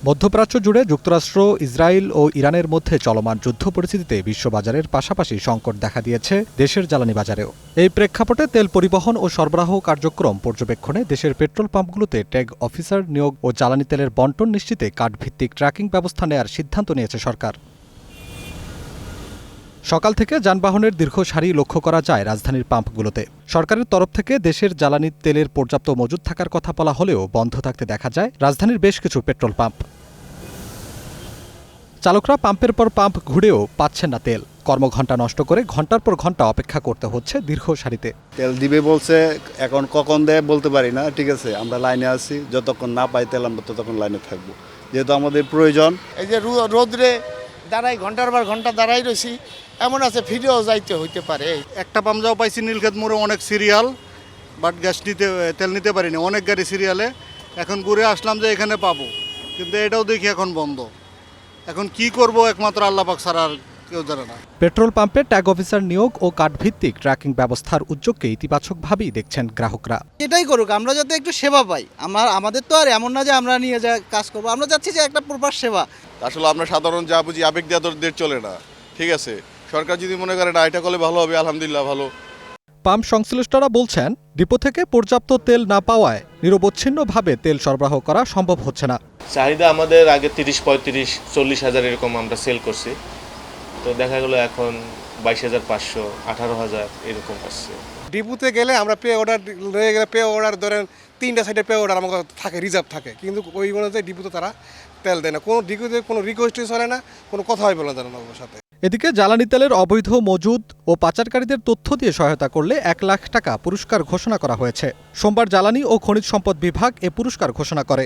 মধ্যপ্রাচ্য জুড়ে যুক্তরাষ্ট্র, ইসরায়েল ও ইরানের মধ্যে চলমান যুদ্ধ পরিস্থিতিতে বিশ্ববাজারের পাশাপাশি সংকট দেখা দিয়েছে দেশের জ্বালানি বাজারেও। এই প্রেক্ষাপটে তেল পরিবহন ও সরবরাহ কার্যক্রম পর্যবেক্ষণে দেশের পেট্রোল পাম্পগুলোতে ট্যাগ অফিসার নিয়োগ ও জ্বালানি তেলের বণ্টন নিশ্চিতে কার্ডভিত্তিক ট্র্যাকিং ব্যবস্থা নেয়ার সিদ্ধান্ত নিয়েছে সরকার। সকাল থেকে যানবাহনের দীর্ঘ সারি লক্ষ্য করা যায় রাজধানীর পাম্পগুলোতে। সরকারের তরফ থেকে দেশের জ্বালানি তেলের পর্যাপ্ত মজুদ থাকার কথা বলা হলেও বন্ধ থাকতে দেখা যায় রাজধানীর বেশ কিছু পেট্রোল পাম্প। চালকরা পাম্পের পর পাম্প ঘুরেও পাচ্ছেন না তেল। কর্মঘণ্টা নষ্ট করে ঘণ্টার পর ঘণ্টা অপেক্ষা করতে হচ্ছে দীর্ঘ সারিতে। তেল দিবে বলছে, এখন কখন দেয় বলতে পারি না। ঠিক আছে, আমরা লাইনে আছি, যতক্ষণ না পাই তেল আমরা ততক্ষণ লাইনে থাকবো, যেহেতু আমাদের প্রয়োজন। এই যে রোদ্রে দাঁড়াই ঘন্টার পর ঘন্টা দাঁড়াই রয়েছি, এমন আছে ফিরেও যাইতে হইতে পারে। একটা পাম্প যাও পাইছি নীলক্ষেত মোড়ে, অনেক সিরিয়াল, বাট তেল নিতে পারিনি, অনেক গাড়ি সিরিয়ালে। এখন ঘুরে আসলাম যে এখানে পাবো, কিন্তু এটাও দেখি এখন বন্ধ। এখন কি করব, একমাত্র আল্লাহ পাক ছাড়া আর কেউ জানে না। পেট্রোল পাম্পে ট্যাগ অফিসার নিয়োগ ও কার্ডভিত্তিক ট্র্যাকিং ব্যবস্থার উদ্যোগকে ইতিবাচকভাবেই দেখছেন গ্রাহকরা। এটাই করুক, আমরা যাতে একটু সেবা পাই। আমাদের তো আর এমন না যে আমরা নিয়ে যা কাজ করবো, আমরা চাচ্ছি যে একটা প্রপার সেবা। আসলে আমরা সাধারণ যা বুঝি আবেগ দিয়ে চলে না। ঠিক আছে, সরকার যদি মনে করে না এটা করলে ভালো হবে, আলহামদুলিল্লাহ ভালো। পাম্প সংশ্লিষ্টরা বলছেন, ডিপো থেকে পর্যাপ্ত তেল না পাওয়ায় নিরবচ্ছিন্নভাবে তেল সরবরাহ করা সম্ভব হচ্ছে না। চাহিদা আমাদের আগে 30, 35, 40 হাজার এরকম আমরা সেল করছি, তো দেখা গেলো এখন 22,500, 18,000 এরকম আসছে। ডিপুতে গেলে আমরা পে অর্ডার রয়ে গেলে পে অর্ডার ধরেন 3টা সাইডে পে অর্ডার আমাকে থাকে, রিজার্ভ থাকে, কিন্তু ওই অনুযায়ী ডিপুতে তারা তেল দেয় না। কোনো ডিপুতে কোনো রিকোয়েস্টই চলে না, কোনো কথা হয় বলে তারা আমার সাথে। এদিকে জ্বালানি তেলের অবৈধ মজুদ ও পাচারকারীদের তথ্য দিয়ে সহায়তা করলে 1 লাখ টাকা পুরস্কার ঘোষণা করা হয়েছে। সোমবার জ্বালানি ও খনিজ সম্পদ বিভাগ এ পুরস্কার ঘোষণা করে।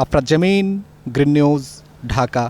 আফরাদ জামিন, গ্রিন নিউজ, ঢাকা।